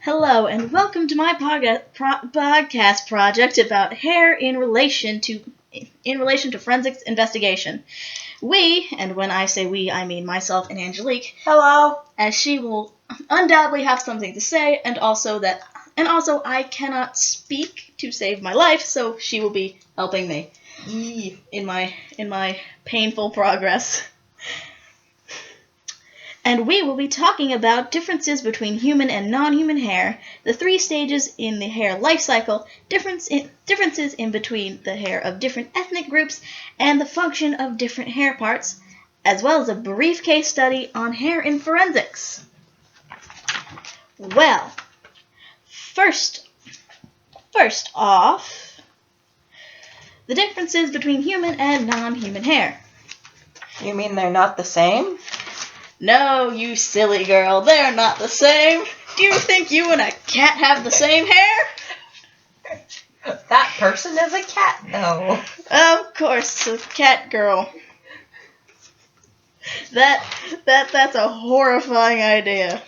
Hello, and welcome to my podcast project about hair in relation to forensics investigation. We, and when I say we, I mean myself and Angelique. Hello. As she will undoubtedly have something to say, and also I cannot speak to save my life, so she will be helping me in my painful progress. And we will be talking about differences between human and non-human hair, the 3 stages in the hair life cycle, differences in between the hair of different ethnic groups, and the function of different hair parts, as well as a brief case study on hair in forensics. Well, first off, the differences between human and non-human hair. You mean they're not the same? No, you silly girl, they're not the same. Do you think you and a cat have the same hair? That person is a cat, though. Of course, a cat girl. That's a horrifying idea.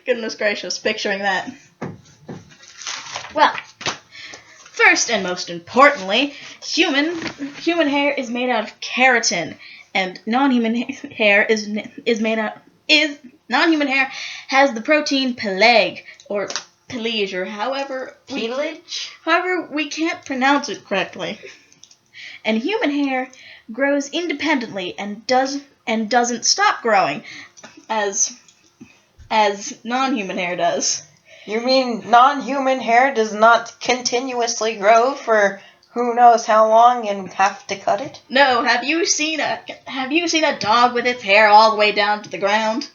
Goodness gracious, picturing that. Well, first and most importantly, human hair is made out of keratin. And non-human hair non-human hair has the protein pelag or pelage or however we can't pronounce it correctly. And human hair grows independently and doesn't stop growing as non-human hair does. You mean non-human hair does not continuously grow for who knows how long and have to cut it? No, have you seen a dog with its hair all the way down to the ground?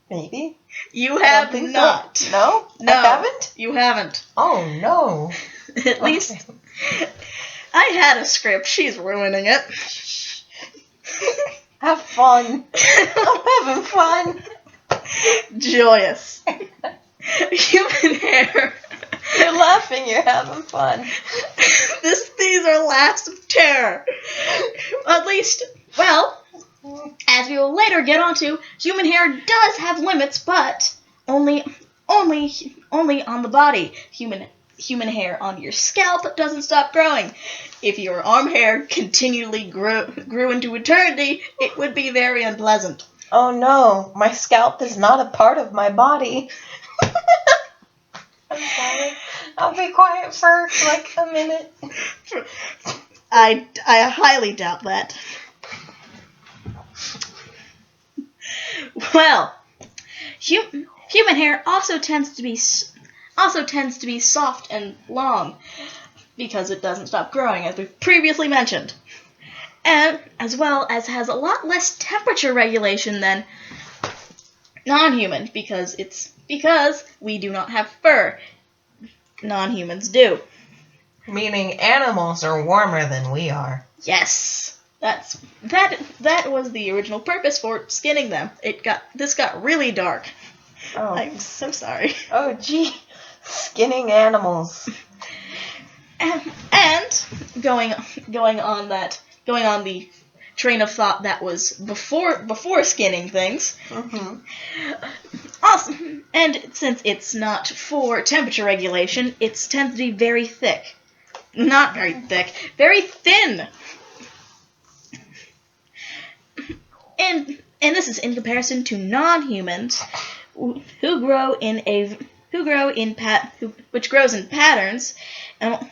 Maybe. You have not. So. No? I haven't? You haven't. Oh, no. At least I had a script. She's ruining it. Have fun. I'm having fun. Joyous. Human hair. You're laughing, you're having fun. These are laughs of terror. At least, well, as we will later get onto, human hair does have limits, but only on the body. Human hair on your scalp doesn't stop growing. If your arm hair continually grew into eternity, it would be very unpleasant. Oh no, my scalp is not a part of my body. I'm sorry. I'll be quiet for like a minute. I highly doubt that. Well, human hair also tends to be soft and long because it doesn't stop growing, as we previously mentioned, and as well as has a lot less temperature regulation than non-human because we do not have fur. Non-humans do. Meaning animals are warmer than we are. Yes. That was the original purpose for skinning them. This got really dark. Oh. I'm so sorry. Oh gee. Skinning animals. And going on the train of thought that was before skinning things. Mm-hmm. Also, and since it's not for temperature regulation, it tends to be very thick. Not very thick, very thin. And this is in comparison to non-humans which grows in patterns and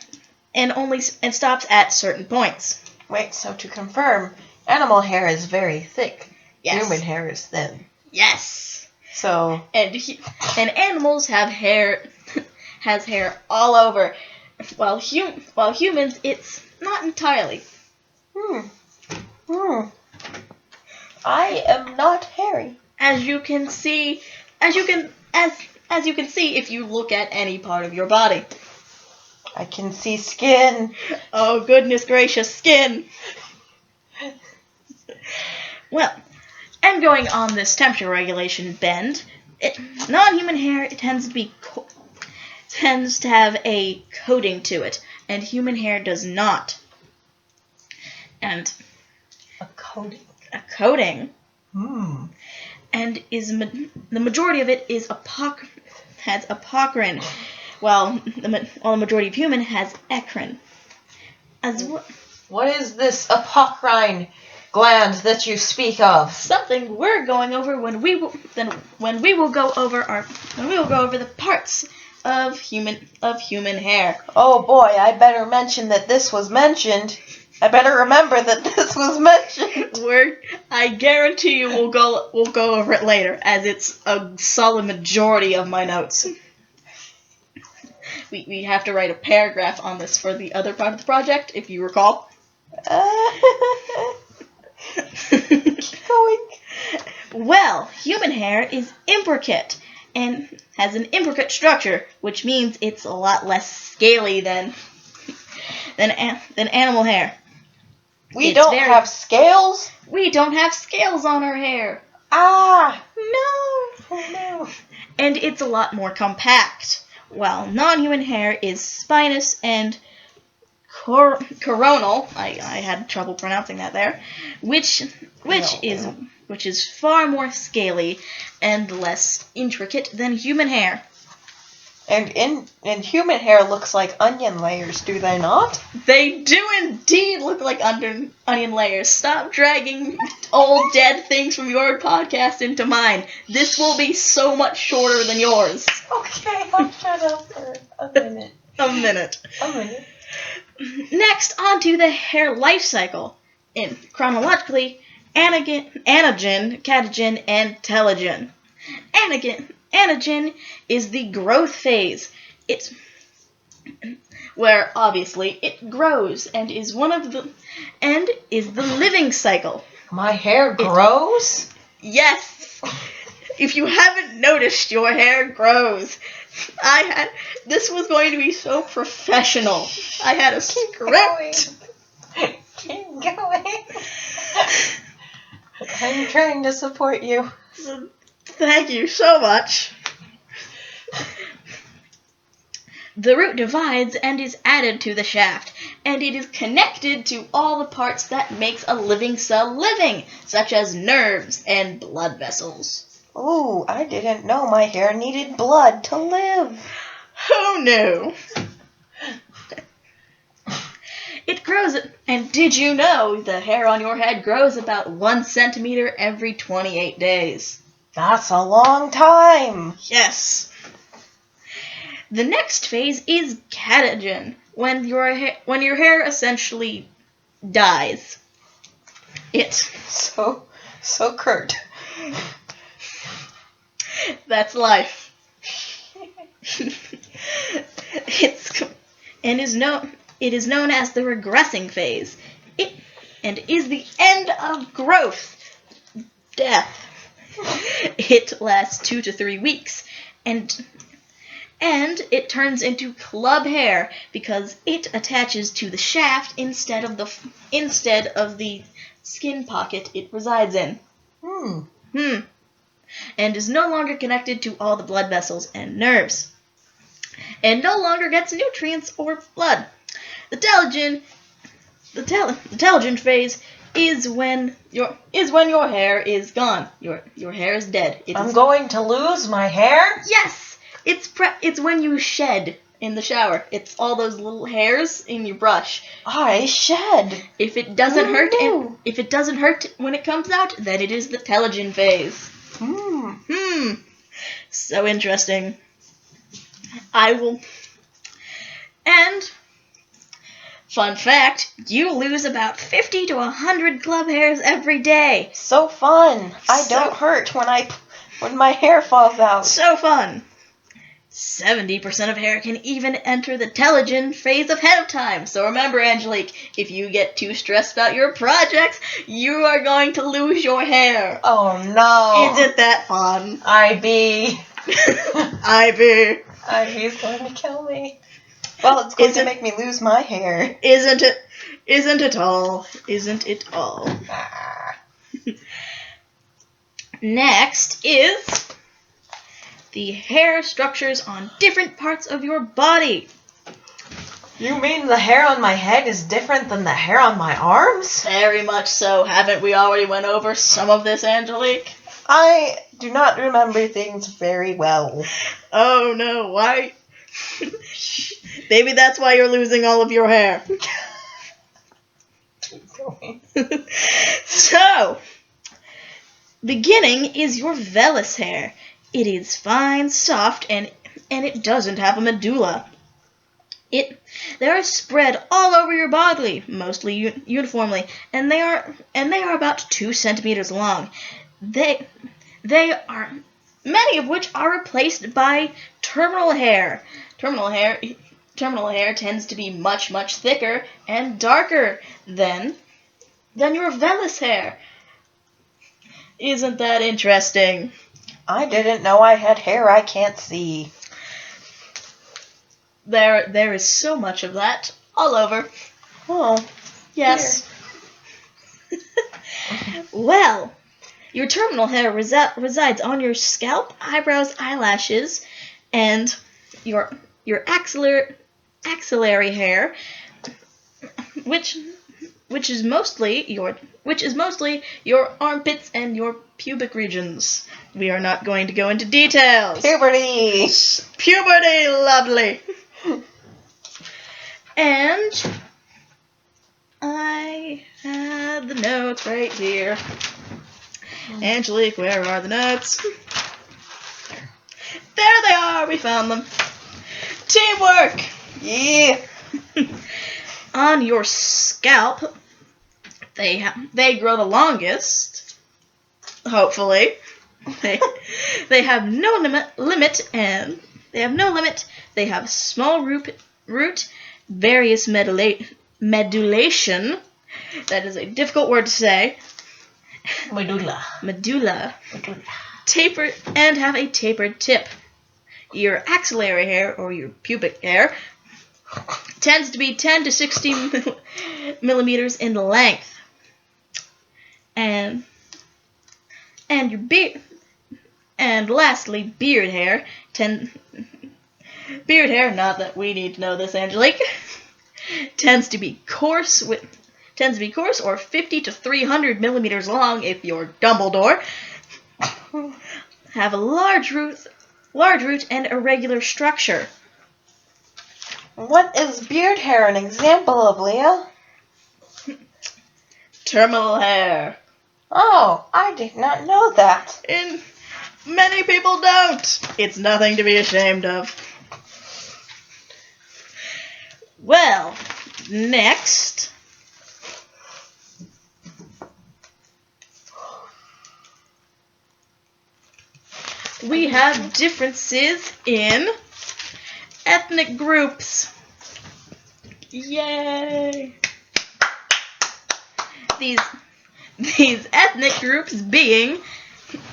stops at certain points. Wait, so to confirm, animal hair is very thick. Yes. Human hair is thin. Yes. So and animals have hair all over, while humans it's not entirely. I am not hairy. As you can see if you look at any part of your body. I can see skin. Oh goodness gracious, skin. Well, and going on this temperature regulation bend, non-human hair tends to have a coating to it, and human hair does not. And a coating. And the majority of it is has apocrine, while the majority of human has eccrine. What is this apocrine gland that you speak of? Something we're going over when we will go over the parts of human hair. Oh boy, I better mention that this was mentioned. I better remember that this was mentioned. I guarantee you we'll go over it later, as it's a solid majority of my notes. We have to write a paragraph on this for the other part of the project, if you recall. Keep going. Well, human hair is imbricate and has an imbricate structure, which means it's a lot less scaly than animal hair. We don't have scales? We don't have scales on our hair. Ah! No! Oh no. And it's a lot more compact, while non-human hair is spinous and coronal. I had trouble pronouncing that there, which is far more scaly and less intricate than human hair. And human hair looks like onion layers, do they not? They do indeed look like onion layers. Stop dragging old dead things from your podcast into mine. This will be so much shorter than yours. Okay, I'll shut up for a minute. A minute. Next, on to the hair life cycle. In chronologically, anagen, catagen, and telogen. Anagen is the growth phase. It's where obviously it grows and is the living cycle. My hair grows? Yes. If you haven't noticed, your hair grows. This was going to be so professional. I had a script. Keep going. I'm trying to support you. Thank you so much. The root divides and is added to the shaft, and it is connected to all the parts that makes a living cell living, such as nerves and blood vessels. Ooh, I didn't know my hair needed blood to live. Who knew? It grows, and did you know the hair on your head grows about 1 centimeter every 28 days? That's a long time. Yes. The next phase is catagen, when your hair essentially dies. So curt. That's life. It is known as the regressing phase. And is the end of growth. Death. It lasts 2 to 3 weeks, and it turns into club hair because it attaches to the shaft instead of the skin pocket it resides in. And is no longer connected to all the blood vessels and nerves, and no longer gets nutrients or blood. The telogen phase is when your hair is gone. Your hair is dead. I'm going to lose my hair? Yes, it's when you shed in the shower. It's all those little hairs in your brush. I shed. If it doesn't hurt, when it comes out, then it is the telogen phase. So interesting. And fun fact, you lose about 50 to 100 club hairs every day. So fun. I don't hurt when my hair falls out. So fun. 70% of hair can even enter the telogen phase ahead of time. So remember, Angelique, if you get too stressed about your projects, you are going to lose your hair. Oh no. Isn't that fun? IB. IB's going to kill me. Well, it's going to make me lose my hair. Isn't it? Isn't it all? Isn't it all? Next is the hair structures on different parts of your body. You mean the hair on my head is different than the hair on my arms? Very much so. Haven't we already went over some of this, Angelique? I do not remember things very well. Oh no, why? Maybe that's why you're losing all of your hair. Keep going. So, beginning is your vellus hair. It is fine, soft, and it doesn't have a medulla. They are spread all over your body, mostly uniformly, and they are about 2 centimeters long. They are many of which are replaced by terminal hair. Terminal hair tends to be much thicker and darker than your vellus hair. Isn't that interesting? I didn't know I had hair I can't see. There is so much of that all over. Oh, Yes. Well, your terminal hair resides on your scalp, eyebrows, eyelashes, and your axillary hair, which is mostly your armpits and your pubic regions. We are not going to go into details. puberty! Puberty, lovely. And I had the notes right here. Angelique, where are the notes? There they are. We found them. Teamwork. Yeah! On your scalp, they grow the longest. Hopefully, they have no limit, and they have no limit. They have small root, various medulation. That is a difficult word to say. Medulla. Tapered and have a tapered tip. Your axillary hair or your pubic hair tends to be 10 to 60 millimeters in length. And your beard, and lastly, beard hair. Beard hair, not that we need to know this, Angelique, tends to be coarse or 50 to 300 millimeters long if you're Dumbledore. Have a large root and irregular structure. What is beard hair an example of, Leah? Terminal hair. Oh, I did not know that. And many people don't. It's nothing to be ashamed of. Well, next, we have differences in ethnic groups. Yay! These ethnic groups being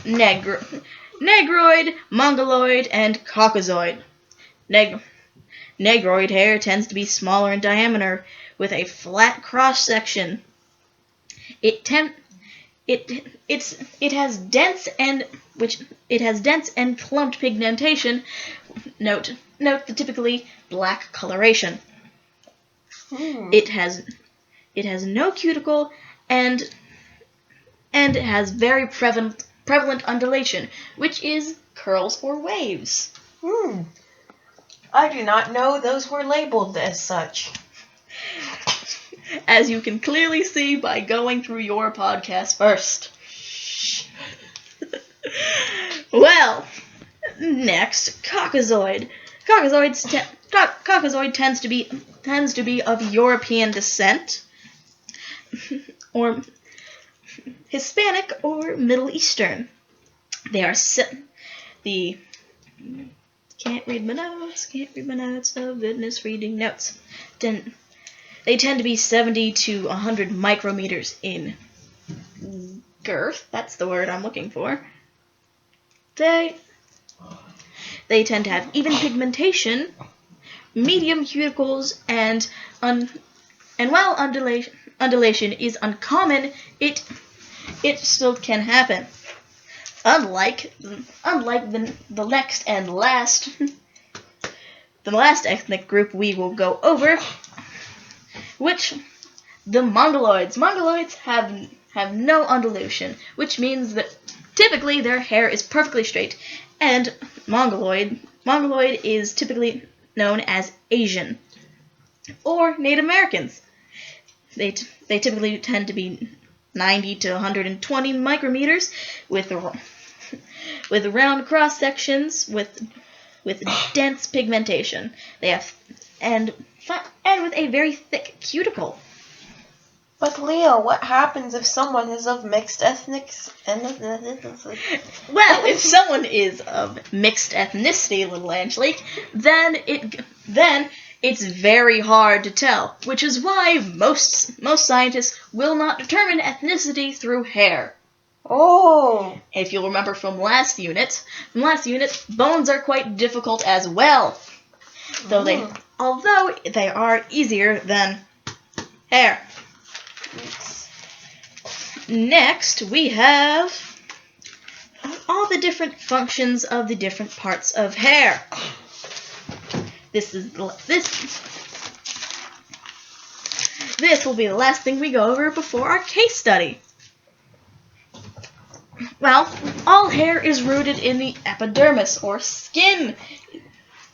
Negroid, Mongoloid, and Caucasoid. Negroid hair tends to be smaller in diameter with a flat cross section. It has dense and clumped pigmentation. Note the typically black coloration. It has no cuticle and it has very prevalent undulation, which is curls or waves. I do not know those were labeled as such. As you can clearly see by going through your podcast first. Well, next, Caucasoid. Caucasoid tends to be of European descent, or Hispanic or Middle Eastern. They are Can't read my notes. Oh goodness, reading notes. They tend to be 70 to 100 micrometers in girth. That's the word I'm looking for. They tend to have even pigmentation, medium cuticles, and while undulation is uncommon, it still can happen. Unlike the next and last ethnic group we will go over, which the Mongoloids. Mongoloids have no undulation, which means that Typically, their hair is perfectly straight, and Mongoloid is typically known as Asian or Native Americans. They typically tend to be 90 to 120 micrometers with round cross sections with dense pigmentation. They have and with a very thick cuticle. But Leah, what happens if someone is of mixed ethnics? Well, if someone is of mixed ethnicity, little Angelique, then it's very hard to tell, which is why most scientists will not determine ethnicity through hair. Oh. If you'll remember from last unit, bones are quite difficult as well. Although they are easier than hair. Next, we have all the different functions of the different parts of hair. This will be the last thing we go over before our case study. Well, all hair is rooted in the epidermis, or skin.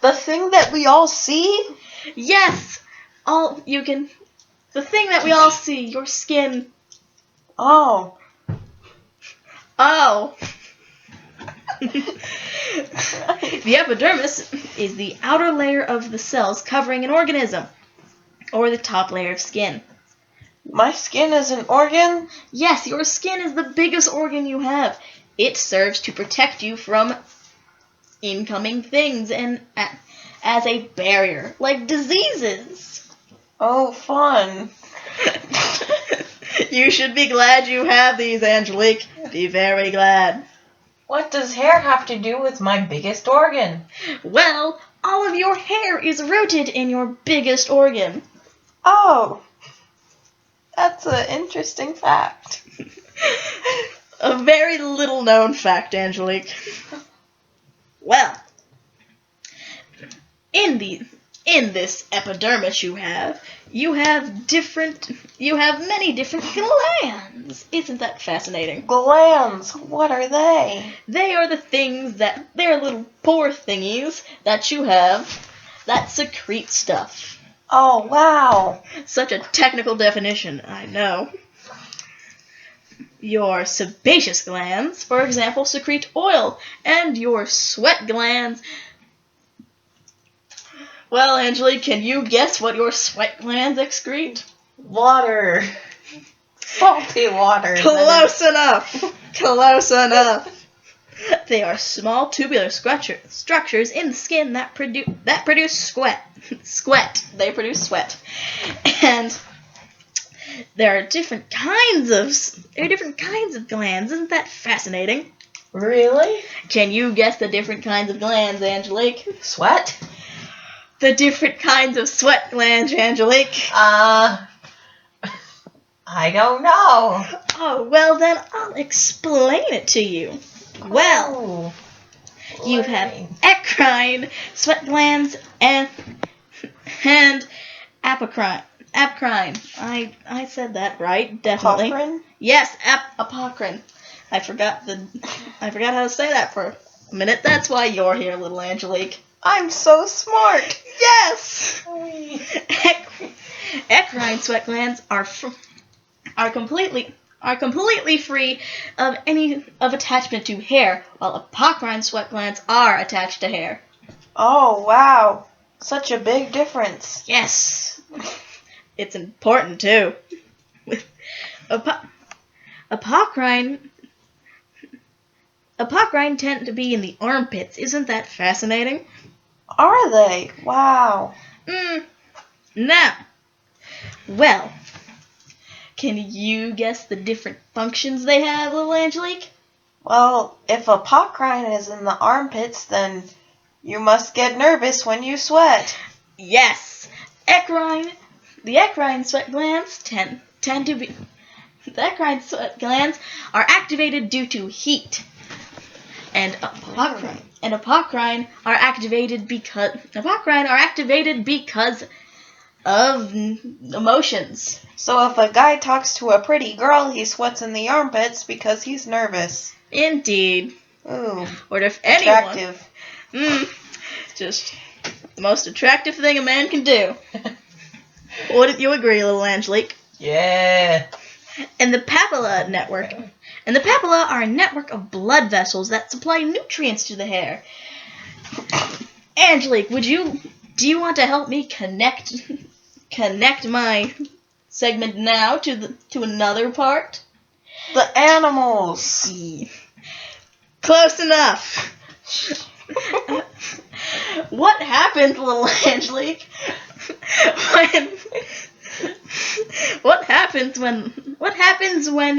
The thing that we all see? Yes! The thing that we all see, your skin. Oh. Oh. The epidermis is the outer layer of the cells covering an organism, or the top layer of skin. My skin is an organ? Yes, your skin is the biggest organ you have. It serves to protect you from incoming things and as a barrier, like diseases. Oh, fun. You should be glad you have these, Angelique. Be very glad. What does hair have to do with my biggest organ? Well, all of your hair is rooted in your biggest organ. Oh. That's an interesting fact. A very little known fact, Angelique. Well, in this epidermis you have many different glands. Isn't that fascinating? Glands, what are they? They're little pore thingies that you have that secrete stuff. Oh, wow. Such a technical definition, I know. Your sebaceous glands, for example, secrete oil, and your sweat glands. Well, Angelique, can you guess what your sweat glands excrete? Water. Salty water. Close enough. Close enough. They are small tubular structures in the skin that produce sweat. They produce sweat. And there are different kinds of glands. Isn't that fascinating? Really? Can you guess the different kinds of glands, Angelique? Sweat? The different kinds of sweat glands, Angelique. I don't know. Oh, well then I'll explain it to you. Well, you have eccrine sweat glands and apocrine. I said that right, definitely. Apocrine? Yes, apocrine. I forgot how to say that for a minute. That's why you're here, little Angelique. I'm so smart. Yes. Eccrine sweat glands are completely free of attachment to hair, while apocrine sweat glands are attached to hair. Oh, wow. Such a big difference. Yes. It's important too. Apocrine tend to be in the armpits. Isn't that fascinating? Are they? Wow. Now, well, can you guess the different functions they have, little Angelique? Well, if apocrine is in the armpits, then you must get nervous when you sweat. Yes. The eccrine sweat glands tend to be. The eccrine sweat glands are activated due to heat, and apocrine are activated because of emotions. So if a guy talks to a pretty girl, he sweats in the armpits because he's nervous. Indeed. Ooh, Or if anyone... attractive. Just the most attractive thing a man can do. Wouldn't you agree, little Angelique? Yeah. And the papilla network. And the papilla are a network of blood vessels that supply nutrients to the hair. Angelique, do you want to help me connect my segment now to another part? The animals. Close enough. What happened, little Angelique? What happens when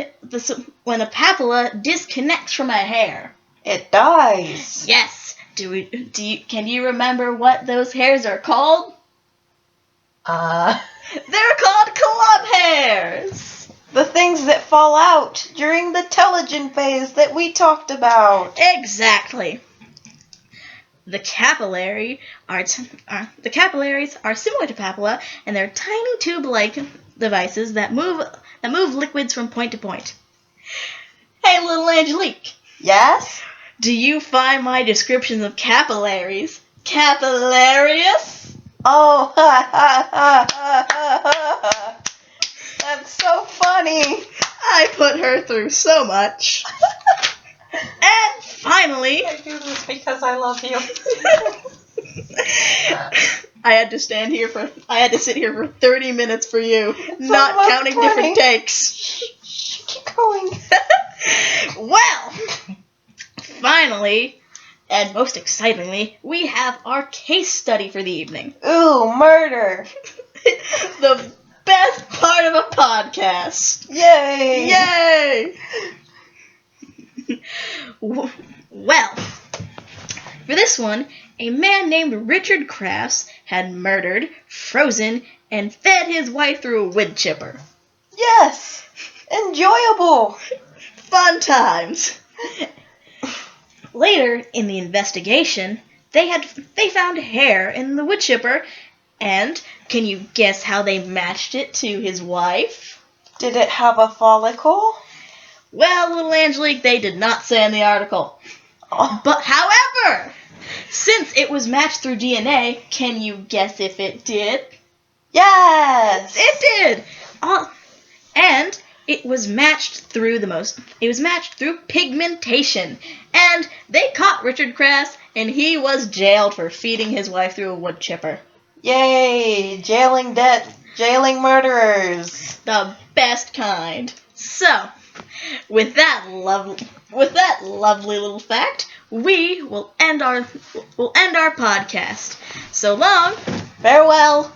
a papilla disconnects from a hair? It dies. Yes. Can you remember what those hairs are called? They're called club hairs. The things that fall out during the telogen phase that we talked about. Exactly. The capillaries are similar to papilla, and they're tiny tube-like devices that move liquids from point to point. Hey, little Angelique. Yes? Do you find my descriptions of capillaries capillarious? Oh, that's so funny. I put her through so much. And finally... I do this because I love you. I had to sit here for 30 minutes for you, not almost counting 20. different takes. Shh, keep going. Well, finally, and most excitingly, we have our case study for the evening. Ooh, murder. The best part of a podcast. Yay. Yay! Well, for this one, a man named Richard Crafts had murdered, frozen, and fed his wife through a wood chipper. Yes. Enjoyable. Fun times. Later in the investigation, they found hair in the wood chipper, and can you guess how they matched it to his wife? Did it have a follicle? Well, little Angelique, they did not say in the article. Oh. But however, since it was matched through DNA, can you guess if it did? Yes. It did. And it was matched through pigmentation. And they caught Richard Crafts, and he was jailed for feeding his wife through a wood chipper. Yay! Jailing murderers. The best kind. So, with that lovely little fact, we will end our podcast. So long. Farewell.